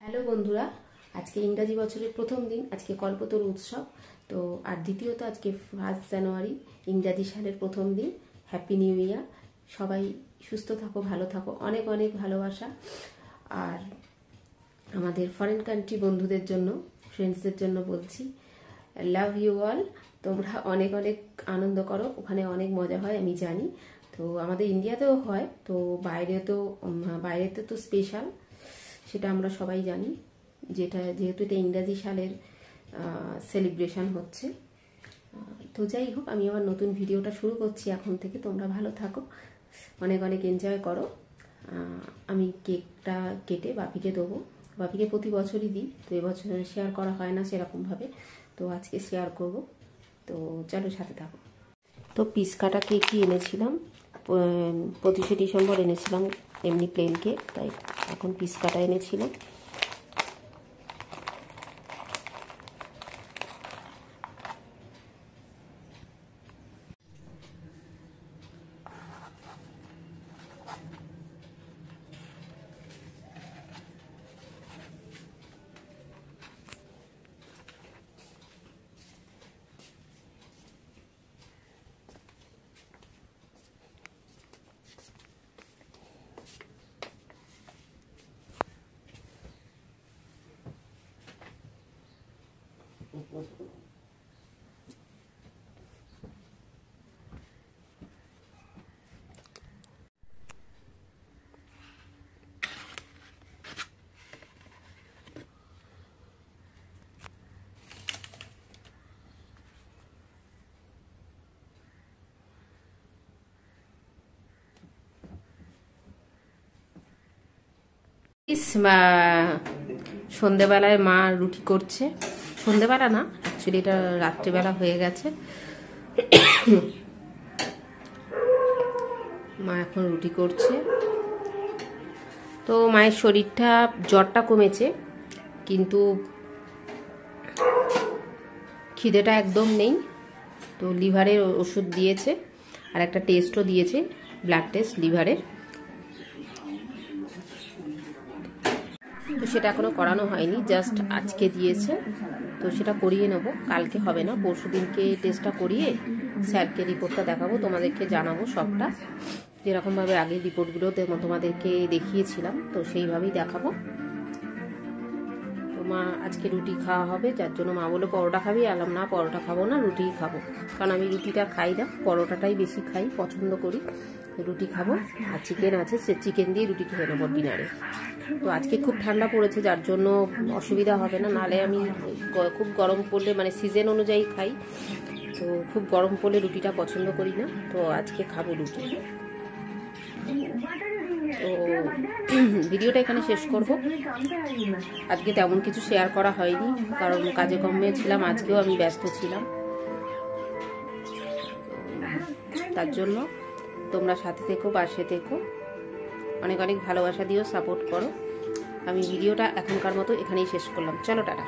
Hello বন্ধুরা, আজকে ইংরাজি বছরের প্রথম দিন। আজকে কল্পতরু উৎসব। তো আর দ্বিতীয়ত আজকে 1 জানুয়ারি ইংরাজি সালের প্রথম দিন। Happy new year. সবাই সুস্থ থাকো, ভালো থাকো, অনেক অনেক ভালোবাসা। আর আমাদের ফরেন কান্ট্রি বন্ধুদের জন্য, ফ্রেন্ডসদের জন্য বলছি, লাভ ইউ অল। তোমরা অনেক অনেক আনন্দ করো, ওখানে অনেক মজা হয় আমি জানি। তো আমাদের ইন্ডিয়াতেও হয়, তো বাইরেতে তো স্পেশাল, সেটা আমরা সবাই জানি। যেহেতু এটা ইংরাজি সালের সেলিব্রেশন হচ্ছে। তো যাই হোক, আমি আমার নতুন ভিডিওটা শুরু করছি এখন থেকে। তোমরা ভালো থাকো, অনেক অনেক এনজয় করো। আমি কেকটা কেটে বাপিকে দেবো। বাপিকে প্রতি বছরই দিই, তো এবছর শেয়ার করা হয় না সেরকমভাবে, তো আজকে শেয়ার করব। তো চলো সাথে থাকো। তো পিস কাটা কেকই এনেছিলাম, 25শে ডিসেম্বর এনেছিলাম এমনি প্লেন কেক, তাই এখন পিস কাটা এনেছিলাম। সন্ধেবেলায় মা রুটি করছে। সন্ধেবেলা না, অ্যাকচুয়ালি এটা রাত্রিবেলা হয়ে গেছে। মা এখন রুটি করছে। তো মায়ের শরীরটা, জ্বরটা কমেছে, কিন্তু খিদেটা একদম নেই। তো লিভারের ওষুধ দিয়েছে, আর একটা টেস্টও দিয়েছে, ব্লাড টেস্ট লিভারের। তো সেটা এখনো করানো হয়নি, জাস্ট আজকে দিয়েছে। তো সেটা করিয়ে নেবো, কালকে হবে না, পরশু দিনকে টেস্টটা করিয়ে স্যারকে রিপোর্টটা দেখাবো, তোমাদেরকে জানাবো সবটা, যেরকমভাবে আগের রিপোর্টগুলো তোমাদেরকে দেখিয়েছিলাম, তো সেইভাবেই দেখাবো। তো মা আজকে রুটি খাওয়া হবে, যার জন্য মা বলে পরোটা খাবি, আলাম না পরোটা খাবো না, রুটিই খাবো। কারণ আমি রুটিটা খাই না, পরোটাটাই বেশি খাই, পছন্দ করি। রুটি খাবো, আর চিকেন আছে, সে চিকেন দিয়ে রুটি খেয়ে নেবো ডিনারে। তো আজকে খুব ঠান্ডা পড়েছে, যার জন্য অসুবিধা হবে না। নালে আমি খুব গরম পড়লে, মানে সিজন অনুযায়ী খাই, তো খুব গরম পড়লে রুটিটা পছন্দ করি না। তো আজকে খাবো রুটি। তো ভিডিওটা এখানে শেষ করব। আজকে তেমন কিছু শেয়ার করা হয়নি, কারণ কাজে কর্মে ছিলাম, আজকেও আমি ব্যস্ত ছিলাম। তার জন্য তোমরা সাথে থেকো, পাশে থেকো, অনেক অনেক ভালোবাসা দিও, সাপোর্ট করো। আমি ভিডিওটা এখনকার মতো এখানেই শেষ করলাম। চলো টাটা।